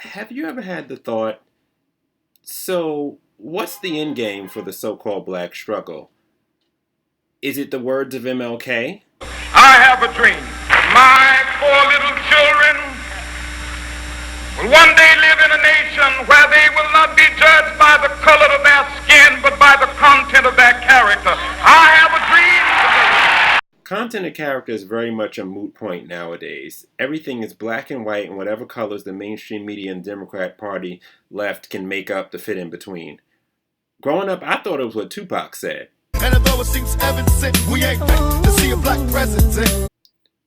Have you ever had the thought, so what's the end game for the so called black struggle? Is it the words of MLK? I have a dream. My four little children will one day live in a nation where they will not be judged by the color of their skin, but by the content of their character. I have a dream. Content and character is very much a moot point nowadays. Everything is black and white, and whatever colors the mainstream media and Democrat Party left can make up to fit in between. Growing up, I thought it was what Tupac said. And although it seems evident, we ain't ready to see a black president.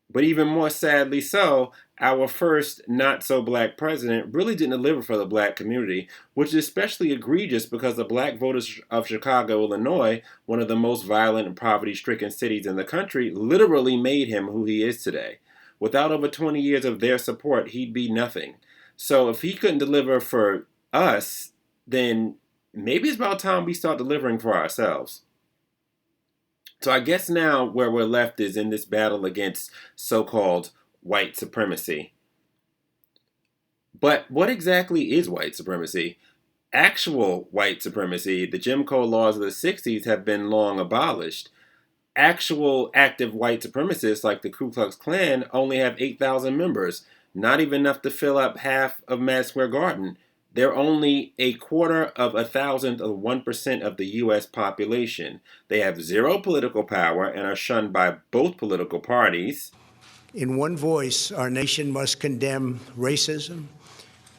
But even more sadly so, our first not-so-black president really didn't deliver for the black community, which is especially egregious because the black voters of Chicago, Illinois, one of the most violent and poverty-stricken cities in the country, literally made him who he is today. Without over 20 years of their support, he'd be nothing. So if he couldn't deliver for us, then maybe it's about time we start delivering for ourselves. So I guess now where we're left is in this battle against so-called white supremacy. But what exactly is white supremacy? Actual white supremacy, the Jim Crow laws of the 60s have been long abolished. Actual active white supremacists like the Ku Klux Klan only have 8,000 members, not even enough to fill up half of Madison Square Garden. They're only a quarter of 1,000th of 1% of the U.S. population. They have zero political power and are shunned by both political parties. In one voice, our nation must condemn racism,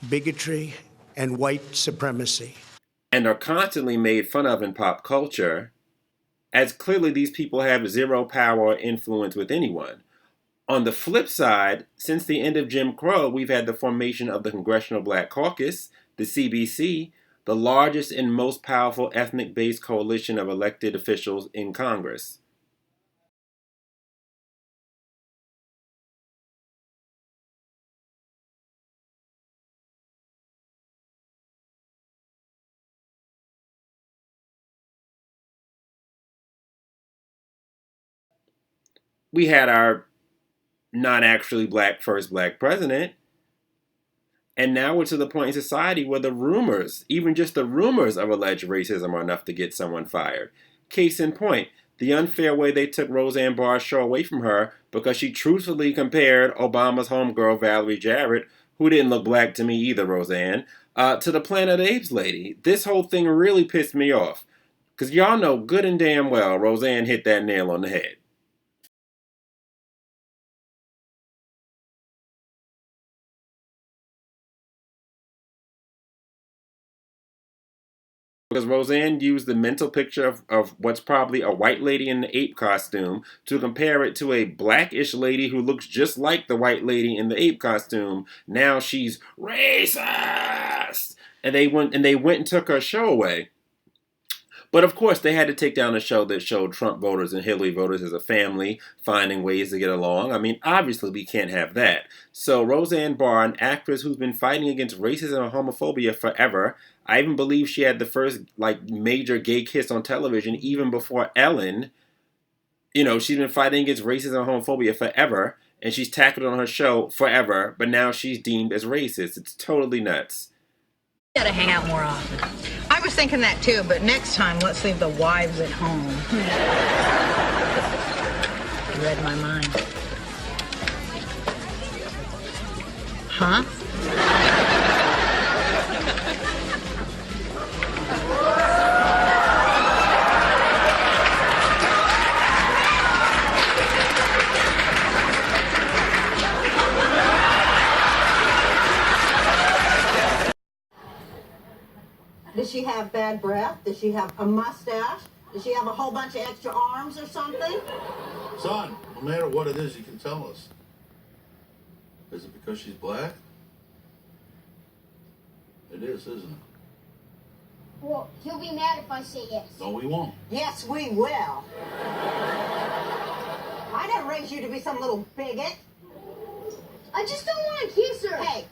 bigotry, and white supremacy. And are constantly made fun of in pop culture, as clearly these people have zero power or influence with anyone. On the flip side, since the end of Jim Crow, we've had the formation of the Congressional Black Caucus, the CBC, the largest and most powerful ethnic-based coalition of elected officials in Congress. We had our not actually black first black president. And now we're to the point in society where the rumors, even just the rumors of alleged racism, are enough to get someone fired. Case in point, the unfair way they took Roseanne Barr's show away from her because she truthfully compared Obama's homegirl, Valerie Jarrett, who didn't look black to me either, Roseanne, to the Planet of the Apes lady. This whole thing really pissed me off. Because y'all know good and damn well Roseanne hit that nail on the head. Because Roseanne used the mental picture of what's probably a white lady in the ape costume to compare it to a blackish lady who looks just like the white lady in the ape costume. Now she's racist! And they went and took her show away. But of course, they had to take down a show that showed Trump voters and Hillary voters as a family, finding ways to get along. I mean, obviously, we can't have that. So Roseanne Barr, an actress who's been fighting against racism and homophobia forever, I even believe she had the first major gay kiss on television even before Ellen. You know, she's been fighting against racism and homophobia forever, and she's tackled on her show forever, but now she's deemed as racist. It's totally nuts. Gotta hang out more often. I was thinking that too, but next time let's leave the wives at home. You read my mind. Huh? Does she have bad breath? Does she have a mustache? Does she have a whole bunch of extra arms or something? Son, no matter what it is, you can tell us. Is it because she's black? It is, isn't it? Well, he'll be mad if I say yes. No, we won't. Yes, we will. I didn't raise you to be some little bigot. I just don't want to kiss her. Hey,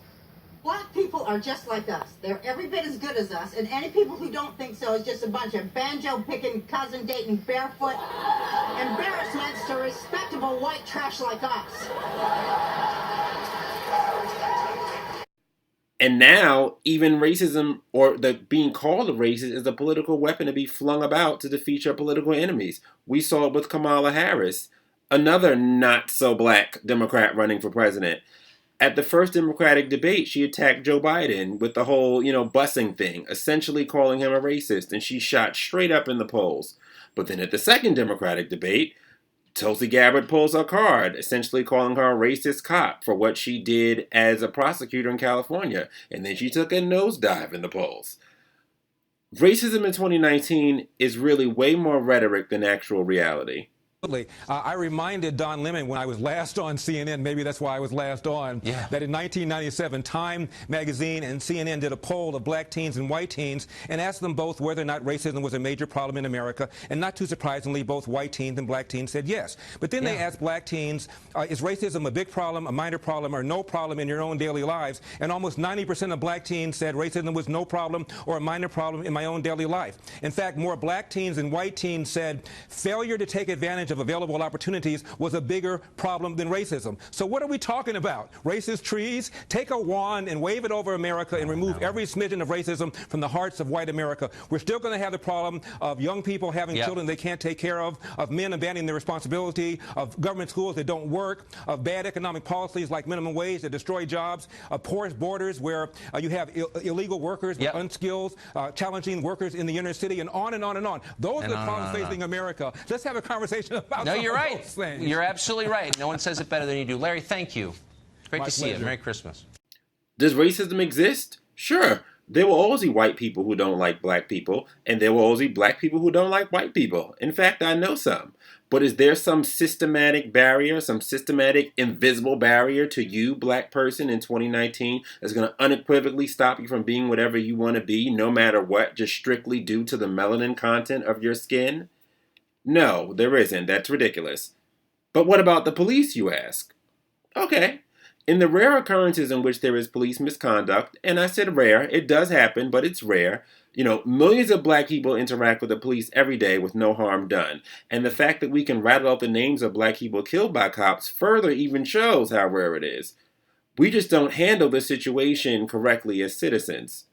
black people are just like us. They're every bit as good as us, and any people who don't think so is just a bunch of banjo-picking, cousin-dating, barefoot embarrassments to respectable white trash like us. And now, even racism or the being called a racist is a political weapon to be flung about to defeat your political enemies. We saw it with Kamala Harris, another not so black Democrat running for president. At the first Democratic debate, she attacked Joe Biden with the whole, busing thing, essentially calling him a racist, and she shot straight up in the polls. But then at the second Democratic debate, Tulsi Gabbard pulls her card, essentially calling her a racist cop for what she did as a prosecutor in California, and then she took a nosedive in the polls. Racism in 2019 is really way more rhetoric than actual reality. I reminded Don Lemon when I was last on CNN, maybe that's why I was last on, that in 1997, Time magazine and CNN did a poll of black teens and white teens and asked them both whether or not racism was a major problem in America. And not too surprisingly, both white teens and black teens said yes. But then they asked black teens, is racism a big problem, a minor problem, or no problem in your own daily lives? And almost 90% of black teens said racism was no problem or a minor problem in my own daily life. In fact, more black teens and white teens said failure to take advantage of available opportunities was a bigger problem than racism. So what are we talking about? Racist trees? Take a wand and wave it over America and remove every smidgen of racism from the hearts of white America. We're still going to have the problem of young people having children they can't take care of men abandoning their responsibility, of government schools that don't work, of bad economic policies like minimum wage that destroy jobs, of porous borders where you have illegal workers with unskilled, challenging workers in the inner city, and on and on and on. Those are the problems facing America. Let's have a conversation about No, you're right. You're absolutely right. No one says it better than you do. Larry, thank you. Great to see you. Merry Christmas. Does racism exist? Sure. There will always be white people who don't like black people, and there will always be black people who don't like white people. In fact, I know some. But is there some systematic barrier, some systematic invisible barrier to you, black person, in 2019 that's going to unequivocally stop you from being whatever you want to be, no matter what, just strictly due to the melanin content of your skin? No, there isn't. That's ridiculous. But what about the police, you ask? Okay. In the rare occurrences in which there is police misconduct, and I said rare, it does happen, but it's rare. Millions of black people interact with the police every day with no harm done. And the fact that we can rattle out the names of black people killed by cops further even shows how rare it is. We just don't handle the situation correctly as citizens.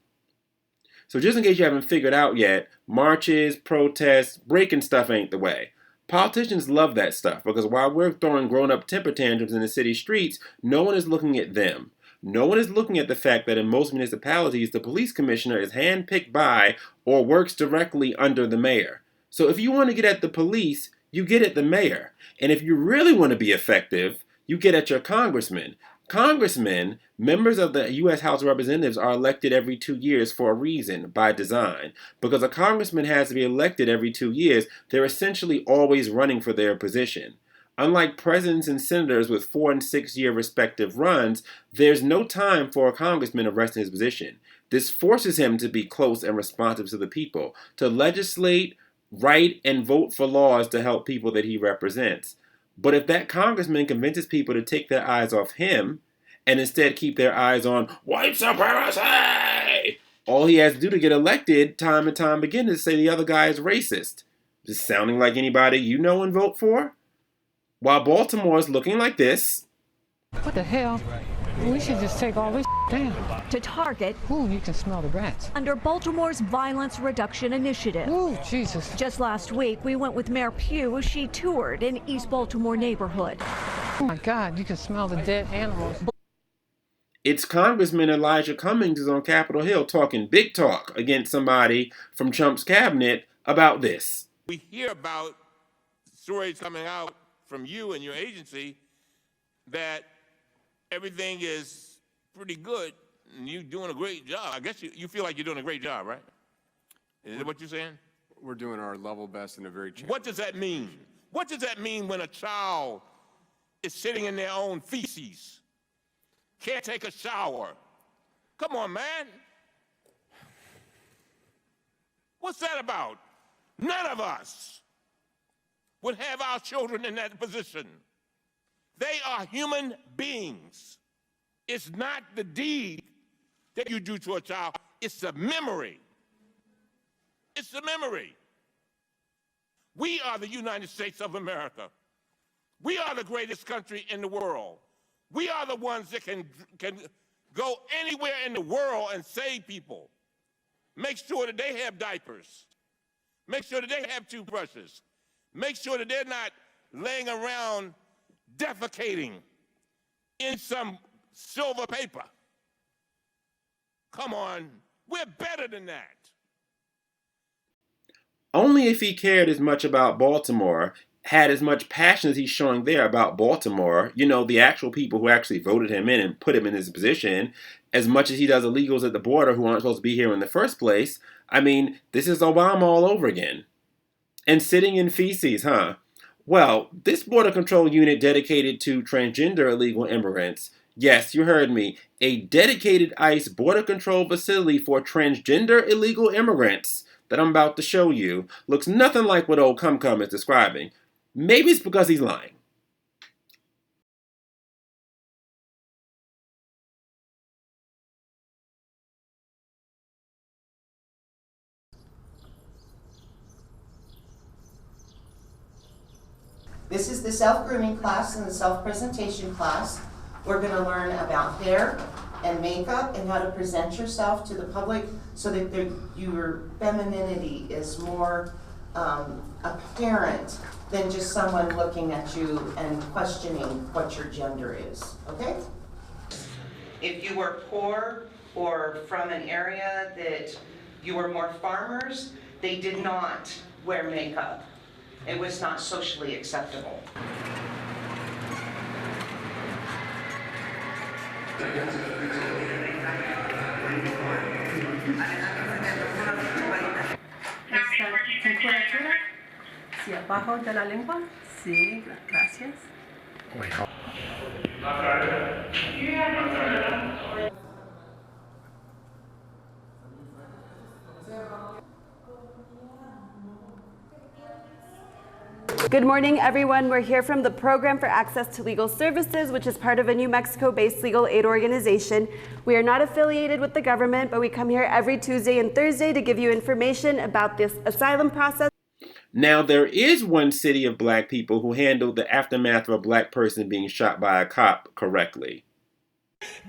So just in case you haven't figured out yet, marches, protests, breaking stuff ain't the way. Politicians love that stuff because while we're throwing grown-up temper tantrums in the city streets, no one is looking at them. No one is looking at the fact that in most municipalities, the police commissioner is handpicked by or works directly under the mayor. So if you want to get at the police, you get at the mayor. And if you really want to be effective, you get at your congressman. Congressmen, members of the U.S. House of Representatives, are elected every 2 years for a reason, by design. Because a congressman has to be elected every 2 years, they're essentially always running for their position. Unlike presidents and senators with 4- and 6-year respective runs, there's no time for a congressman to rest in his position. This forces him to be close and responsive to the people, to legislate, write, and vote for laws to help people that he represents. But if that congressman convinces people to take their eyes off him and instead keep their eyes on white supremacy, all he has to do to get elected time and time again is say the other guy is racist. Just sounding like anybody you know and vote for? While Baltimore's looking like this. What the hell? We should just take all this down. To target. Ooh, you can smell the rats. Under Baltimore's Violence Reduction Initiative. Ooh, Jesus. Just last week, we went with Mayor Pugh as she toured an East Baltimore neighborhood. Oh my God, you can smell the dead animals. It's Congressman Elijah Cummings is on Capitol Hill talking big talk against somebody from Trump's cabinet about this. We hear about stories coming out from you and your agency that everything is pretty good and you're doing a great job. I guess you feel like you're doing a great job, right? Is that what you're saying? We're doing our level best in a very challenging. What does that mean? What does that mean when a child is sitting in their own feces, can't take a shower? Come on, man. What's that about? None of us would have our children in that position. They are human beings. It's not the deed that you do to a child, it's the memory. It's the memory. We are the United States of America. We are the greatest country in the world. We are the ones that can Go anywhere in the world and save people. Make sure that they have diapers. Make sure that they have toothbrushes. Make sure that they're not laying around defecating in some silver paper. Come on, we're better than that. Only if he cared as much about Baltimore, had as much passion as he's showing there about Baltimore, you know, the actual people who actually voted him in and put him in his position, as much as he does illegals at the border who aren't supposed to be here in the first place. I mean, this is Obama all over again. And sitting in feces, huh? Well, this border control unit dedicated to transgender illegal immigrants, yes, you heard me, a dedicated ICE border control facility for transgender illegal immigrants that I'm about to show you, looks nothing like what old Cum-Cum is describing. Maybe it's because he's lying. This is the self-grooming class and the self-presentation class. We're going to learn about hair and makeup and how to present yourself to the public so that your femininity is more apparent than just someone looking at you and questioning what your gender is, okay? If you were poor or from an area that you were more farmers, they did not wear makeup. It was not socially acceptable. Sí, abajo de la lengua. Sí, gracias. Good morning, everyone. We're here from the Program for Access to Legal Services, which is part of a New Mexico-based legal aid organization. We are not affiliated with the government, but we come here every Tuesday and Thursday to give you information about this asylum process. Now, there is one city of black people who handled the aftermath of a black person being shot by a cop correctly.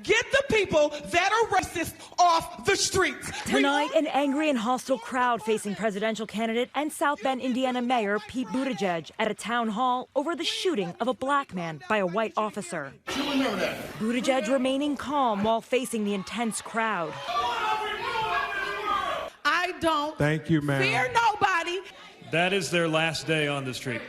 Get the people that are racist off the streets. Tonight, an angry and hostile crowd facing presidential candidate and South Bend, Indiana Mayor Pete Buttigieg at a town hall over the shooting of a black man by a white officer. Buttigieg remaining calm while facing the intense crowd. I don't Thank you, ma'am. fear nobody. That is their last day on the street.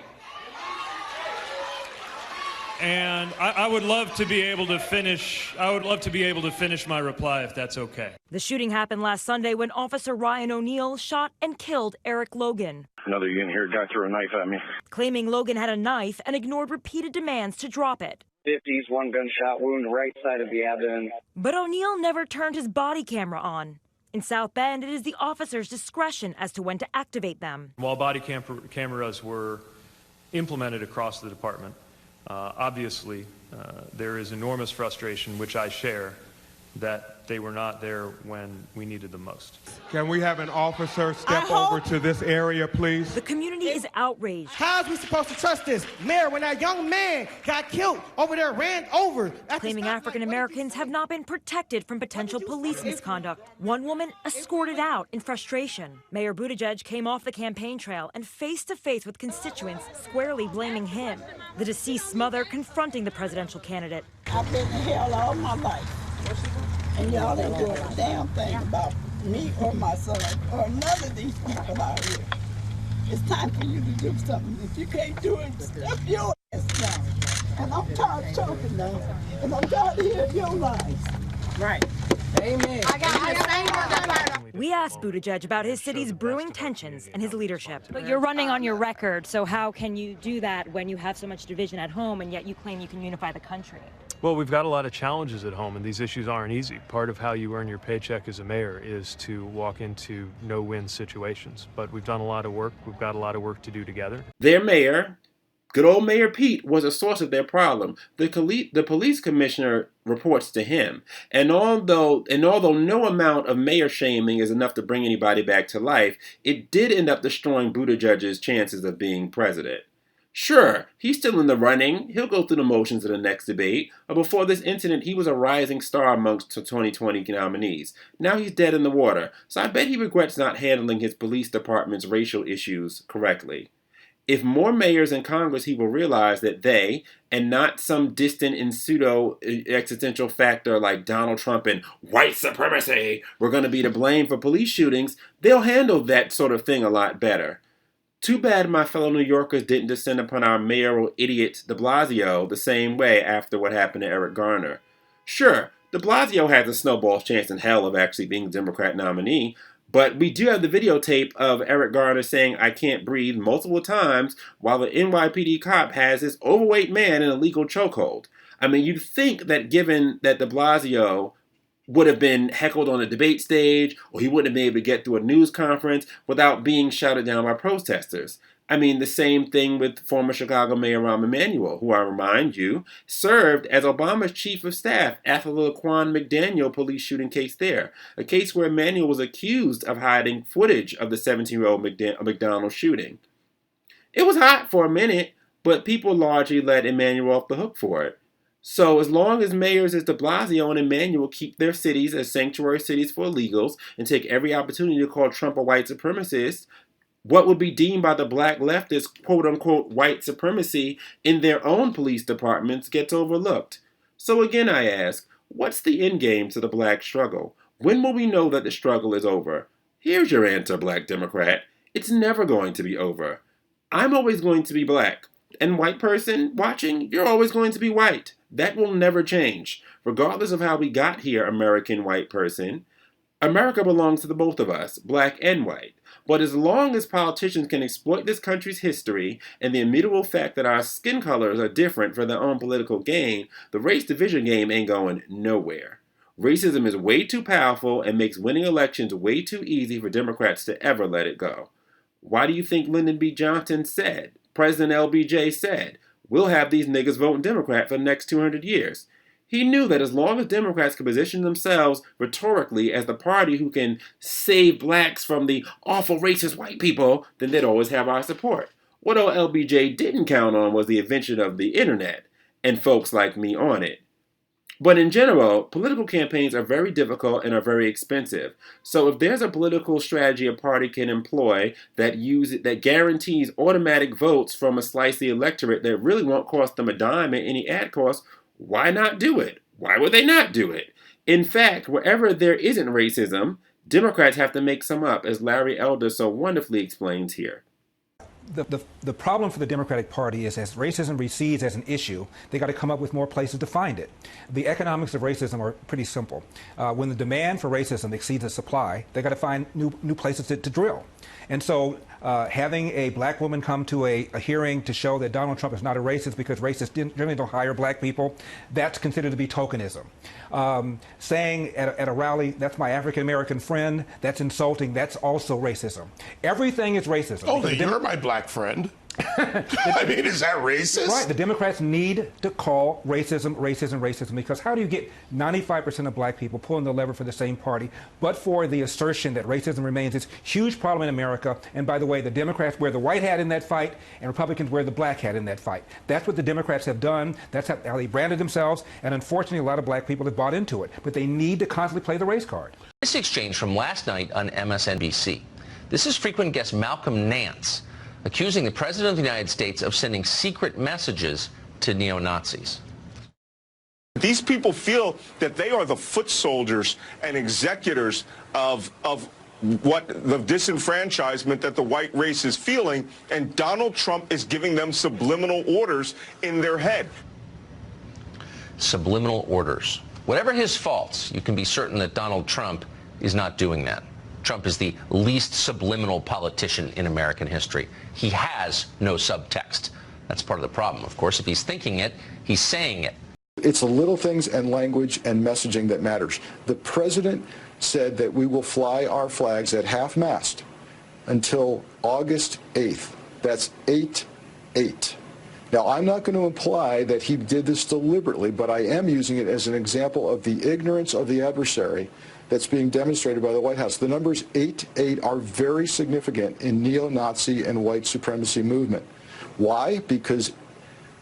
And I would love to be able to finish. I would love to be able to finish my reply if that's okay. The shooting happened last Sunday when Officer Ryan O'Neill shot and killed Eric Logan. Another unit here guy threw a knife at me. Claiming Logan had a knife and ignored repeated demands to drop it. 50s, one gunshot wound, right side of the abdomen. But O'Neill never turned his body camera on. In South Bend, it is the officer's discretion as to when to activate them. While body cameras were implemented across the department, obviously, there is enormous frustration, which I share, that they were not there when we needed them most. Can we have an officer step over to this area, please? The community is outraged. How is we supposed to trust this? Mayor, when that young man got killed over there, ran over. Claiming African Americans have not been protected from potential police misconduct. One woman escorted out in frustration. Mayor Buttigieg came off the campaign trail and face-to-face with constituents, squarely blaming him. The deceased mother confronting the presidential candidate. I've been in hell all my life. And y'all ain't doing a damn thing about me or my son or none of these people out here. It's time for you to do something. If you can't do it, step your ass down. And I'm tired of talking now. And I'm tired of hearing your lies. Right. Amen. We asked Buttigieg about his city's brewing tensions and his leadership. But you're running on your record, so how can you do that when you have so much division at home and yet you claim you can unify the country? Well, we've got a lot of challenges at home, and these issues aren't easy. Part of how you earn your paycheck as a mayor is to walk into no-win situations. But we've done a lot of work. We've got a lot of work to do together. Their mayor, good old Mayor Pete, was a source of their problem. The police commissioner reports to him. And although no amount of mayor shaming is enough to bring anybody back to life, it did end up destroying Buttigieg's chances of being president. Sure, he's still in the running. He'll go through the motions of the next debate. But before this incident, he was a rising star amongst the 2020 nominees. Now he's dead in the water, so I bet he regrets not handling his police department's racial issues correctly. If more mayors in Congress, he will realize that they, and not some distant and pseudo existential factor like Donald Trump and white supremacy, were going to be to blame for police shootings, they'll handle that sort of thing a lot better. Too bad my fellow New Yorkers didn't descend upon our mayoral idiot de Blasio the same way after what happened to Eric Garner. Sure, de Blasio has a snowball's chance in hell of actually being the Democrat nominee, but we do have the videotape of Eric Garner saying "I can't breathe" multiple times while the NYPD cop has this overweight man in a legal chokehold. I mean, you'd think that given that de Blasio would have been heckled on a debate stage, or he wouldn't have been able to get through a news conference without being shouted down by protesters. I mean, the same ththing with former Chicago Mayor Rahm Emanuel, who, I remind you, served as Obama's chief of staff after the Laquan McDaniel police shooting case there, a case where Emanuel was accused of hiding footage of the 17-year-old McDonald shooting. It was hot for a minute, but people largely let Emanuel off the hook for it. So as long as mayors as de Blasio and Emanuel keep their cities as sanctuary cities for illegals and take every opportunity to call Trump a white supremacist, what would be deemed by the black left as quote-unquote white supremacy in their own police departments gets overlooked. So again I ask, what's the end game to the black struggle? When will we know that the struggle is over? Here's your answer, Black Democrat. It's never going to be over. I'm always going to be black. And white person watching, you're always going to be white. That will never change. Regardless of how we got here, American white person, America belongs to the both of us, black and white. But as long as politicians can exploit this country's history and the immutable fact that our skin colors are different for their own political gain, the race division game ain't going nowhere. Racism is way too powerful and makes winning elections way too easy for Democrats to ever let it go. Why do you think Lyndon B. Johnson said, President LBJ said, we'll have these niggas voting Democrat for the next 200 years? He knew that as long as Democrats could position themselves rhetorically as the party who can save blacks from the awful racist white people, then they'd always have our support. What old LBJ didn't count on was the invention of the internet and folks like me on it. But in general, political campaigns are very difficult and are very expensive. So if there's a political strategy a party can employ that guarantees automatic votes from a slice of the electorate that really won't cost them a dime at any ad cost, why not do it? Why would they not do it? In fact, wherever there isn't racism, Democrats have to make some up, as Larry Elder so wonderfully explains here. The problem for the Democratic Party is as racism recedes as an issue, they got to come up with more places to find it. The economics of racism are pretty simple. When the demand for racism exceeds the supply, they got to find new places to drill. And so having a black woman come to a hearing to show that Donald Trump is not a racist because racists generally don't hire black people, that's considered to be tokenism. Saying at a rally, that's my African-American friend, that's insulting, that's also racism. Everything is racism. Oh, you're my black friend. I mean, is that racist? Right. The Democrats need to call racism, racism, racism, because how do you get 95% of black people pulling the lever for the same party, but for the assertion that racism remains this huge problem in America? And by the way, the Democrats wear the white hat in that fight, and Republicans wear the black hat in that fight. That's what the Democrats have done. That's how they branded themselves. And unfortunately, a lot of black people have bought into it. But they need to constantly play the race card. This exchange from last night on MSNBC. This is frequent guest Malcolm Nance accusing the President of the United States of sending secret messages to neo-Nazis. These people feel that they are the foot soldiers and executors of what the disenfranchisement that the white race is feeling, and Donald Trump is giving them subliminal orders in their head. Subliminal orders. Whatever his faults, you can be certain that Donald Trump is not doing that. Trump is the least subliminal politician in American history. He has no subtext. That's part of the problem. Of course, if he's thinking it, he's saying it. It's the little things and language and messaging that matters. The president said that we will fly our flags at half-mast until August 8th. That's 8/8. Now, I'm not going to imply that he did this deliberately, but I am using it as an example of the ignorance of the adversary that's being demonstrated by the White House. The numbers 8/8 are very significant in neo-Nazi and white supremacy movement. Why? Because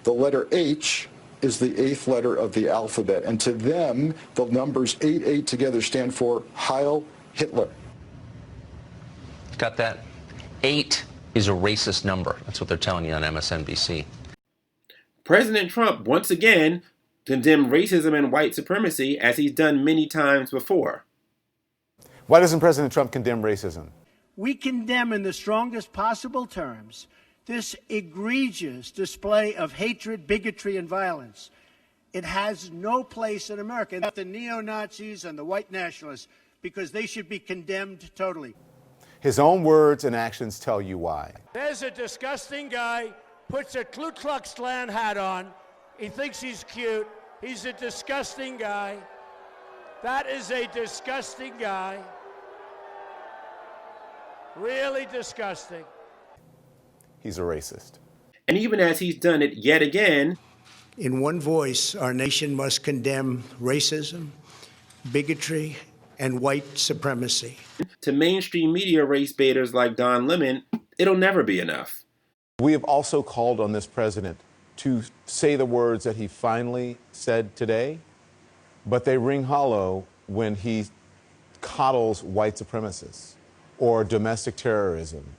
the letter H is the 8th letter of the alphabet, and to them, the numbers 88 together stand for Heil Hitler. Got that? 8 is a racist number. That's what they're telling you on MSNBC. President Trump once again condemned racism and white supremacy as he's done many times before. Why doesn't President Trump condemn racism? We condemn in the strongest possible terms this egregious display of hatred, bigotry, and violence. It has no place in America. Not the neo-Nazis and the white nationalists, because they should be condemned totally. His own words and actions tell you why. There's a disgusting guy, puts a Ku Klux Klan hat on. He thinks he's cute. He's a disgusting guy. That is a disgusting guy. Really disgusting. He's a racist. And even as he's done it yet again, in one voice, our nation must condemn racism, bigotry, and white supremacy. To mainstream media race baiters like Don Lemon, it'll never be enough. We have also called on this president to say the words that he finally said today, but they ring hollow when he coddles white supremacists or domestic terrorism,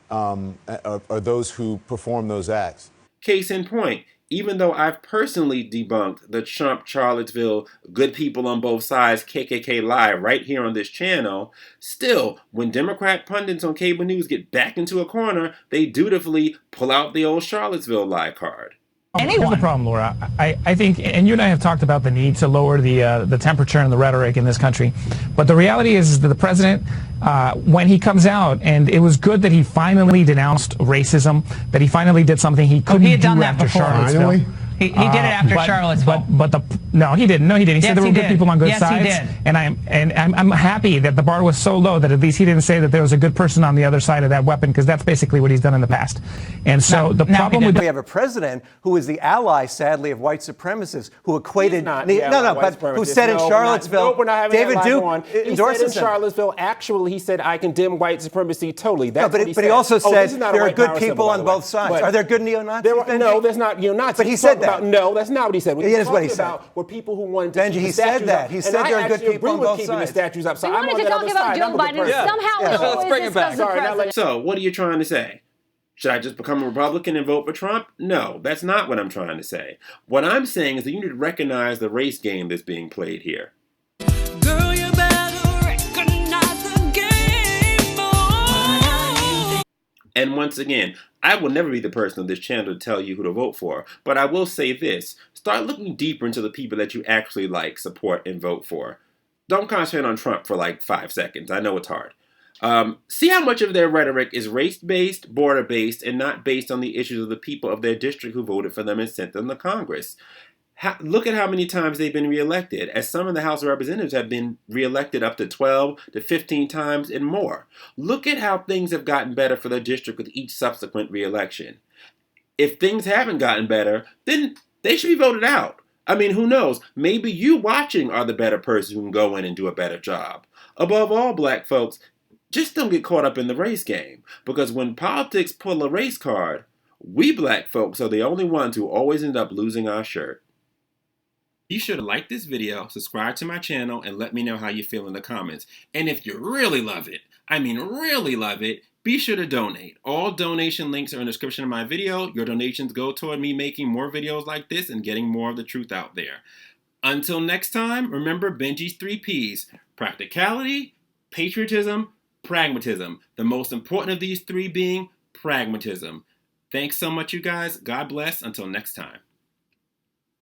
or those who perform those acts. Case in point, even though I've personally debunked the Trump, Charlottesville, good people on both sides, KKK lie right here on this channel, still, when Democrat pundits on cable news get backed into a corner, they dutifully pull out the old Charlottesville lie card. Here's the problem, Laura. I think, and you and I have talked about the need to lower the temperature and the rhetoric in this country, but the reality is that the president, when he comes out, and it was good that he finally denounced racism, that he finally did something he couldn't do after Charlottesville. He did it after Charlottesville. No, he didn't. No, he didn't. He said there were good people on good sides. Yes, he did. And I'm happy that the bar was so low that at least he didn't say that there was a good person on the other side of that weapon, because that's basically what he's done in the past. And so the problem with we have a president who is the ally, sadly, of white supremacists, who equated who said in Charlottesville, we're not having David that Duke on. He endorses said in Charlottesville, actually, he said, I condemn white supremacy totally. That's what he but said. he also said there are good power people symbol, on both sides. Are there good neo-Nazis? No, there's not neo-Nazis. But he said that. No, that's not what he said. What it is what he said. Were people who wanted to Benji, keep he the said statues that. up. He said there are good people on both keeping sides. the statues up. So We I'm wanted on to that talk other about side. Joe Biden. Somehow let's bring it back. the president. So, what are you trying to say? Should I just become a Republican and vote for Trump? No, that's not what I'm trying to say. What I'm saying is that you need to recognize the race game that's being played here. Girl, you better recognize the game, boy. And once again, I will never be the person on this channel to tell you who to vote for, but I will say this. Start looking deeper into the people that you actually like, support, and vote for. Don't concentrate on Trump for like 5 seconds. I know it's hard. See how much of their rhetoric is race-based, border-based, and not based on the issues of the people of their district who voted for them and sent them to Congress. Look at how many times they've been reelected, as some in the House of Representatives have been reelected up to 12 to 15 times and more. Look at how things have gotten better for their district with each subsequent reelection. If things haven't gotten better, then they should be voted out. I mean, who knows? Maybe you watching are the better person who can go in and do a better job. Above all, black folks, just don't get caught up in the race game. Because when politics pull a race card, we black folks are the only ones who always end up losing our shirt. Be sure to like this video, subscribe to my channel, and let me know how you feel in the comments. And if you really love it, I mean really love it, be sure to donate. All donation links are in the description of my video. Your donations go toward me making more videos like this and getting more of the truth out there. Until next time, remember Benji's 3 Ps. Practicality, patriotism, pragmatism. The most important of these 3 being pragmatism. Thanks so much, you guys. God bless. Until next time.